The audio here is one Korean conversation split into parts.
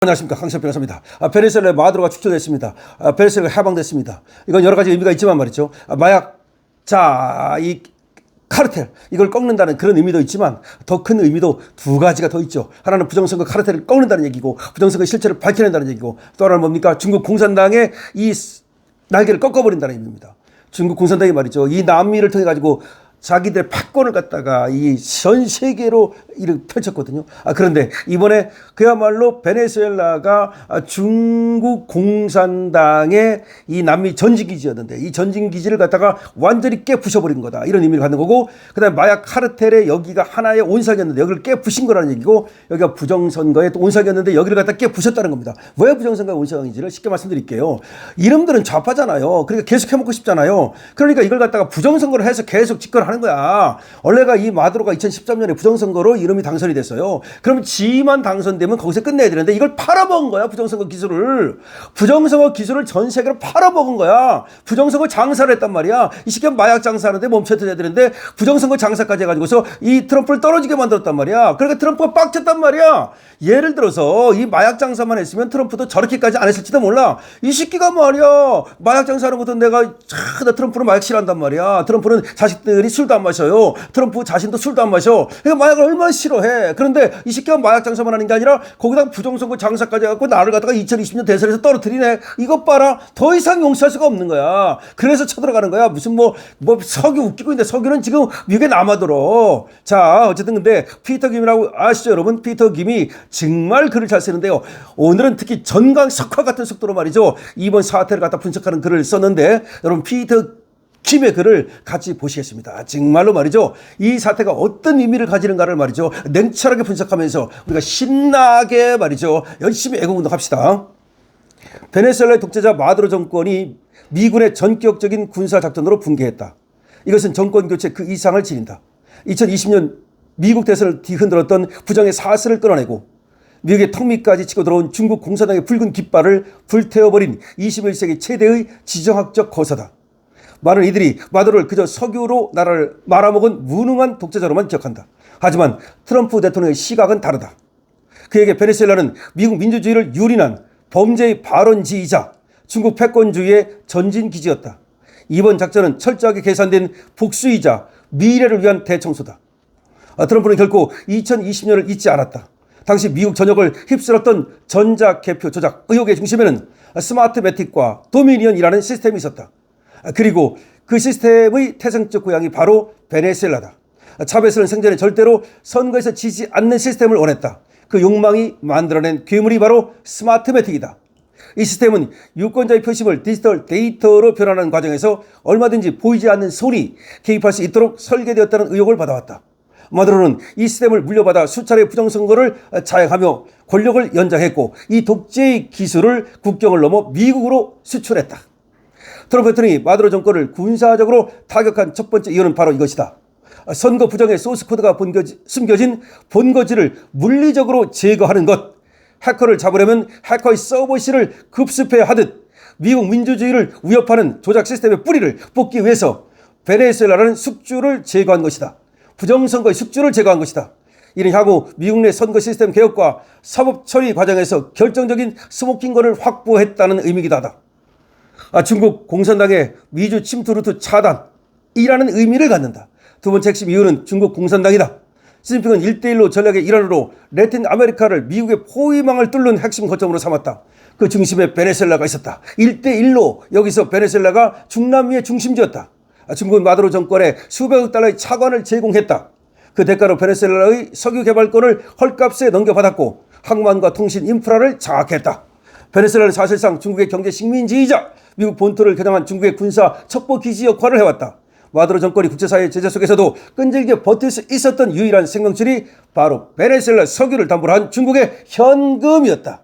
안녕하십니까, 강시혁 변호사입니다. 베네수엘라의 마두로가 축출됐습니다. 베네수엘라가 해방됐습니다. 이건 여러 가지 의미가 있지만 말이죠. 마약, 이 카르텔, 이걸 꺾는다는 그런 의미도 있지만 더 큰 의미도 두 가지가 더 있죠. 하나는 부정선거 카르텔을 꺾는다는 얘기고, 부정선거 실체를 밝혀낸다는 얘기고, 또 하나는 뭡니까? 중국 공산당의 이 날개를 꺾어버린다는 의미입니다. 중국 공산당이 말이죠, 이 남미를 통해 가지고 자기들의 패권을 갖다가 이 전 세계로 이를 펼쳤거든요. 그런데 이번에 그야말로 베네수엘라가 중국 공산당의 이 남미 전진기지였는데, 이 전진기지를 갖다가 완전히 깨부셔버린 거다, 이런 의미를 갖는 거고, 그 다음에 마약 카르텔의 여기가 하나의 온상이었는데 여기를 깨부신 거라는 얘기고, 여기가 부정선거의 또 온상이었는데 여기를 갖다 깨부셨다는 겁니다. 왜 부정선거의 온상인지를 쉽게 말씀드릴게요. 이름들은 좌파잖아요. 그러니까 계속 해먹고 싶잖아요. 그러니까 이걸 갖다가 부정선거를 해서 계속 집권하는 거야. 원래가 이 마두로가 2013년에 부정선거로 이름이 당선이 됐어요. 그러면 지만 당선되면 거기서 끝내야 되는데 이걸 팔아먹은 거야, 부정선거 기술을. 부정선거 기술을 전 세계로 팔아먹은 거야. 부정선거 장사를 했단 말이야. 이 시기에 마약 장사하는데 멈춰야 되는데 부정선거 장사까지 해가지고서 이 트럼프를 떨어지게 만들었단 말이야. 그러니까 트럼프가 빡쳤단 말이야. 예를 들어서 이 마약 장사만 했으면 트럼프도 저렇게까지 안 했을지도 몰라. 이 시기가 말이야, 마약 장사하는 것도 나 트럼프는 마약 싫어한단 말이야. 트럼프는 자식들이 술도 안 마셔요. 트럼프 자신도 술도 안 마셔. 그러니까 마약을 얼마나 싫어해. 그런데 이 시기가 마약 장사만 하는 게 아니라 거기다 부정선거 장사까지 해갖고 나를 갖다가 2020년 대선에서 떨어뜨리네. 이것 봐라. 더 이상 용서할 수가 없는 거야. 그래서 쳐들어가는 거야. 무슨 뭐 석유 웃기고 있는데, 석유는 지금 미국에 남아들어. 자, 어쨌든 근데 피터 김이라고 아시죠, 여러분? 피터 김이 정말 글을 잘 쓰는데요. 오늘은 특히 전강석화 같은 속도로 말이죠, 이번 사태를 갖다 분석하는 글을 썼는데, 여러분 피터 김의 글을 같이 보시겠습니다. 정말로 말이죠, 이 사태가 어떤 의미를 가지는가를 말이죠, 냉철하게 분석하면서 우리가 신나게 말이죠, 열심히 애국운동합시다. 베네수엘라의 독재자 마두로 정권이 미군의 전격적인 군사작전으로 붕괴했다. 이것은 정권 교체 그 이상을 지닌다. 2020년 미국 대선을 뒤흔들었던 부정의 사슬을 끊어내고 미국의 턱 밑까지 치고 들어온 중국 공산당의 붉은 깃발을 불태워버린 21세기 최대의 지정학적 거사다. 많은 이들이 마두로를 그저 석유로 나라를 말아먹은 무능한 독재자로만 기억한다. 하지만 트럼프 대통령의 시각은 다르다. 그에게 베네수엘라는 미국 민주주의를 유린한 범죄의 발원지이자 중국 패권주의의 전진기지였다. 이번 작전은 철저하게 계산된 복수이자 미래를 위한 대청소다. 트럼프는 결코 2020년을 잊지 않았다. 당시 미국 전역을 휩쓸었던 전자개표 조작 의혹의 중심에는 스마트매틱과 도미니언이라는 시스템이 있었다. 그리고 그 시스템의 태생적 고향이 바로 베네수엘라다. 차베스는 생전에 절대로 선거에서 지지 않는 시스템을 원했다. 그 욕망이 만들어낸 괴물이 바로 스마트매틱이다. 이 시스템은 유권자의 표심을 디지털 데이터로 변환하는 과정에서 얼마든지 보이지 않는 손이 개입할 수 있도록 설계되었다는 의혹을 받아왔다. 마두로는 이 시스템을 물려받아 수차례 부정선거를 자행하며 권력을 연장했고, 이 독재의 기술을 국경을 넘어 미국으로 수출했다. 트럼프 대통령이 마두로 정권을 군사적으로 타격한 첫 번째 이유는 바로 이것이다. 선거 부정의 소스코드가 숨겨진 본거지를 물리적으로 제거하는 것. 해커를 잡으려면 해커의 서버실을 급습해야 하듯 미국 민주주의를 위협하는 조작 시스템의 뿌리를 뽑기 위해서 베네수엘라라는 숙주를 제거한 것이다. 부정선거의 숙주를 제거한 것이다. 이는 향후 미국 내 선거 시스템 개혁과 사법 처리 과정에서 결정적인 스모킹건을 확보했다는 의미이기도 하다. 중국 공산당의 미주 침투 루트 차단이라는 의미를 갖는다. 두 번째 핵심 이유는 중국 공산당이다. 시진핑은 1대1로 전략의 일환으로 라틴 아메리카를 미국의 포위망을 뚫는 핵심 거점으로 삼았다. 그 중심에 베네수엘라가 있었다. 1대1로 여기서 베네수엘라가 중남미의 중심지였다. 중국은 마두로 정권에 수백억 달러의 차관을 제공했다. 그 대가로 베네수엘라의 석유 개발권을 헐값에 넘겨받았고 항만과 통신 인프라를 장악했다. 베네수엘라는 사실상 중국의 경제 식민지이자 미국 본토를 겨냥한 중국의 군사 첩보기지 역할을 해왔다. 마두로 정권이 국제사회의 제재 속에서도 끈질기게 버틸 수 있었던 유일한 생명줄이 바로 베네수엘라 석유를 담보로 한 중국의 현금이었다.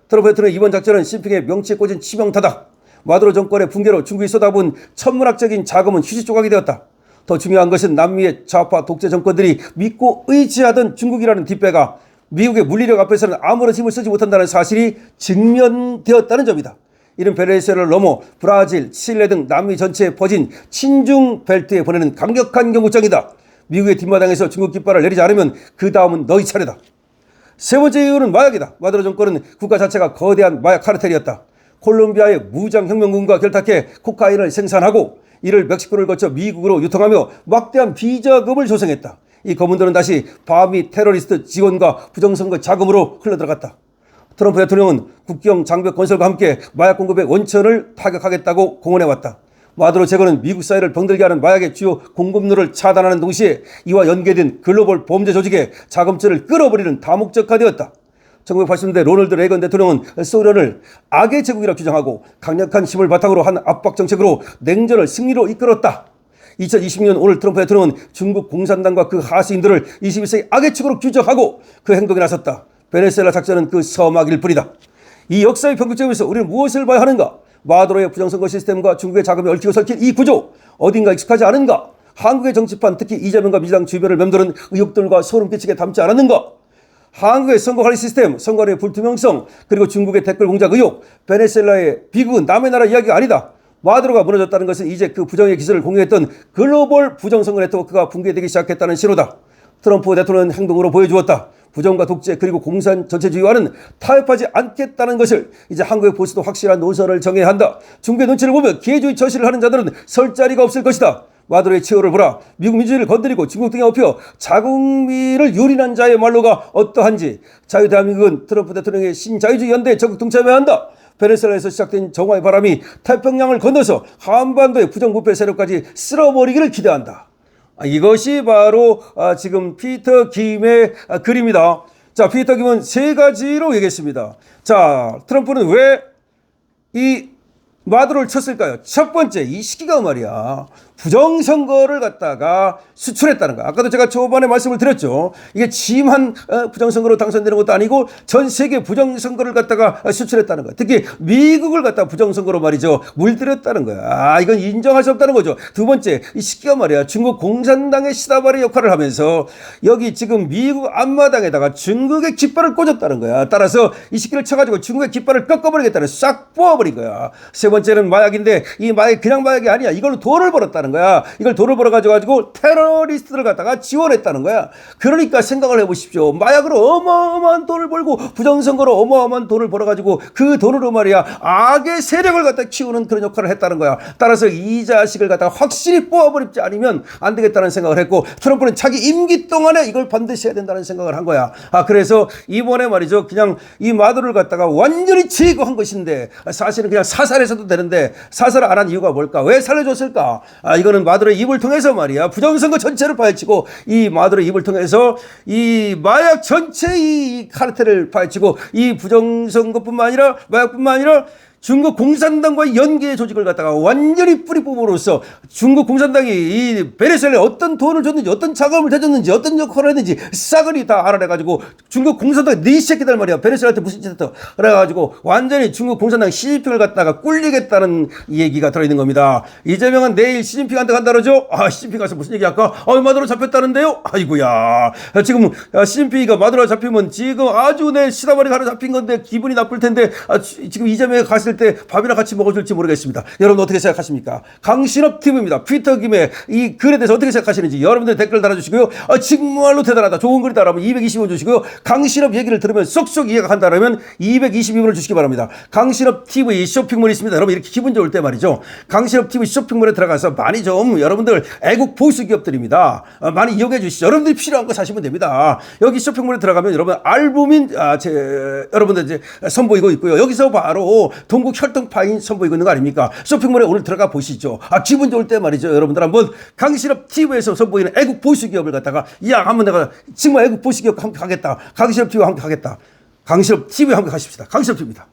트럼프 대통령의 이번 작전은 시진핑의 명치에 꽂은 치명타다. 마두로 정권의 붕괴로 중국이 쏟아부은 천문학적인 자금은 휴지 조각이 되었다. 더 중요한 것은 남미의 좌파 독재 정권들이 믿고 의지하던 중국이라는 뒷배가 미국의 물리력 앞에서는 아무런 힘을 쓰지 못한다는 사실이 증명되었다는 점이다. 이는 베네수엘라를 넘어 브라질, 칠레 등 남미 전체에 퍼진 친중 벨트에 보내는 강력한 경고장이다. 미국의 뒷마당에서 중국 깃발을 내리지 않으면 그 다음은 너희 차례다. 세 번째 이유는 마약이다. 마두로 정권은 국가 자체가 거대한 마약 카르텔이었다. 콜롬비아의 무장혁명군과 결탁해 코카인을 생산하고 이를 멕시코를 거쳐 미국으로 유통하며 막대한 비자금을 조성했다. 이 거문들은 다시 반미 테러리스트 지원과 부정선거 자금으로 흘러들어갔다. 트럼프 대통령은 국경 장벽 건설과 함께 마약 공급의 원천을 타격하겠다고 공언해왔다. 마두로 제거는 미국 사회를 병들게 하는 마약의 주요 공급로를 차단하는 동시에 이와 연계된 글로벌 범죄 조직의 자금줄을 끌어버리는 다목적화되었다. 1980년대 로널드 레이건 대통령은 소련을 악의 제국이라 규정하고 강력한 힘을 바탕으로 한 압박 정책으로 냉전을 승리로 이끌었다. 2020년 오늘 트럼프 대통령은 중국 공산당과 그 하수인들을 21세기 악의 축으로 규정하고 그 행동에 나섰다. 베네수엘라 작전은 그 서막일 뿐이다. 이 역사의 변곡점에서 우리는 무엇을 봐야 하는가? 마두로의 부정선거 시스템과 중국의 자금이 얽히고 설킨 이 구조, 어딘가 익숙하지 않은가? 한국의 정치판, 특히 이재명과 민주당 주변을 맴도는 의혹들과 소름 끼치게 담지 않았는가? 한국의 선거관리 시스템, 선거의 불투명성, 그리고 중국의 댓글 공작 의혹, 베네수엘라의 비극은 남의 나라 이야기가 아니다. 마두로가 무너졌다는 것은 이제 그 부정의 기술을 공유했던 글로벌 부정선거 네트워크가 붕괴되기 시작했다는 신호다. 트럼프 대통령은 행동으로 보여주었다. 부정과 독재 그리고 공산 전체주의와는 타협하지 않겠다는 것을. 이제 한국의 보수도 확실한 노선을 정해야 한다. 중국의 눈치를 보며 기회주의 처시를 하는 자들은 설 자리가 없을 것이다. 마두로의 치호를 보라. 미국 민주주의를 건드리고 중국 등에 업혀 자국민을 유린한 자의 말로가 어떠한지. 자유대한민국은 트럼프 대통령의 신자유주의 연대에 적극 동참해야 한다. 베네수엘라에서 시작된 정화의 바람이 태평양을 건너서 한반도의 부정부패 세력까지 쓸어버리기를 기대한다. 이것이 바로 지금 피터 김의 글입니다. 자, 피터 김은 세 가지로 얘기했습니다. 자, 트럼프는 왜 이 마두로를 쳤을까요? 첫 번째, 이 시기가 말이야. 부정선거를 갖다가 수출했다는 거야. 아까도 제가 초반에 말씀을 드렸죠. 이게 심한 부정선거로 당선되는 것도 아니고 전 세계 부정선거를 갖다가 수출했다는 거야. 특히 미국을 갖다가 부정선거로 말이죠. 물들였다는 거야. 이건 인정할 수 없다는 거죠. 두 번째, 이 시기가 말이야. 중국 공산당의 시다바리 역할을 하면서 여기 지금 미국 앞마당에다가 중국의 깃발을 꽂았다는 거야. 따라서 이 시기를 쳐가지고 중국의 깃발을 꺾어버리겠다는, 싹 뽑아버린 거야. 세 번째는 마약인데 이 마약이 그냥 마약이 아니야. 이걸로 돈을 벌었다는 거야. 이걸 돈을 벌어가지고 테러리스트를 갖다가 지원했다는 거야. 그러니까 생각을 해보십시오. 마약으로 어마어마한 돈을 벌고 부정선거로 어마어마한 돈을 벌어가지고 그 돈으로 말이야 악의 세력을 갖다 키우는 그런 역할을 했다는 거야. 따라서 이 자식을 갖다가 확실히 뽑아버리지 않으면 안 되겠다는 생각을 했고, 트럼프는 자기 임기 동안에 이걸 반드시 해야 된다는 생각을 한 거야. 그래서 이번에 말이죠, 그냥 이 마두로를 갖다가 완전히 제거한 것인데, 사실은 그냥 사살해서도 되는데 사살을 안 한 이유가 뭘까? 왜 살려줬을까? 이거는 마두로의 입을 통해서 말이야 부정선거 전체를 파헤치고, 이 마두로의 입을 통해서 이 마약 전체 이 카르텔을 파헤치고, 이 부정선거뿐만 아니라 마약뿐만 아니라 중국 공산당과의 연계 조직을 갖다가 완전히 뿌리 뽑음으로써 중국 공산당이 이 베네수엘라에 어떤 돈을 줬는지, 어떤 자금을 대줬는지, 어떤 역할을 했는지 싸그리 다 알아내가지고 중국 공산당 네 새끼들 말이야 베네수엘라한테 무슨 짓 했다 그래가지고 완전히 중국 공산당 시진핑을 갖다가 꿀리겠다는 얘기가 들어있는 겁니다. 이재명은 내일 시진핑한테 간다 그러죠. 시진핑 가서 무슨 얘기할까? 마두로 잡혔다는데요. 아이고야, 지금 시진핑이가 마두로 잡히면 지금 아주 내 시다바리 가로 잡힌 건데 기분이 나쁠 텐데, 지금 이재명이 갔을 때 밥이나 같이 먹어줄지 모르겠습니다. 여러분 어떻게 생각하십니까? 강신업 TV입니다. 피터 김의 이 글에 대해서 어떻게 생각하시는지 여러분들 댓글 달아주시고요. 정말로 대단하다, 좋은 글이다라면 220원 주시고요. 강신업 얘기를 들으면 쏙쏙 이해가 간다라면 222원을 주시기 바랍니다. 강신업 TV 쇼핑몰이 있습니다. 여러분 이렇게 기분 좋을 때 말이죠, 강신업 TV 쇼핑몰에 들어가서 많이 좀 여러분들 애국 보수 기업들입니다. 많이 이용해 주시죠. 여러분들이 필요한 거 사시면 됩니다. 여기 쇼핑몰에 들어가면 여러분 알부민 여러분들 이제 선보이고 있고요. 여기서 바로 동국 혈통파인 선보이고 있는 거 아닙니까? 쇼핑몰에 오늘 들어가 보시죠. 기분 좋을 때 말이죠. 여러분들 한번 강신업 TV에서 선보이는 애국 보수 기업을 갖다가 한번 내가 정말 애국 보수 기업 함께 하겠다. 강신업 TV와 함께 하겠다. 강신업 TV와 함께 하십시다. 강신업 TV입니다.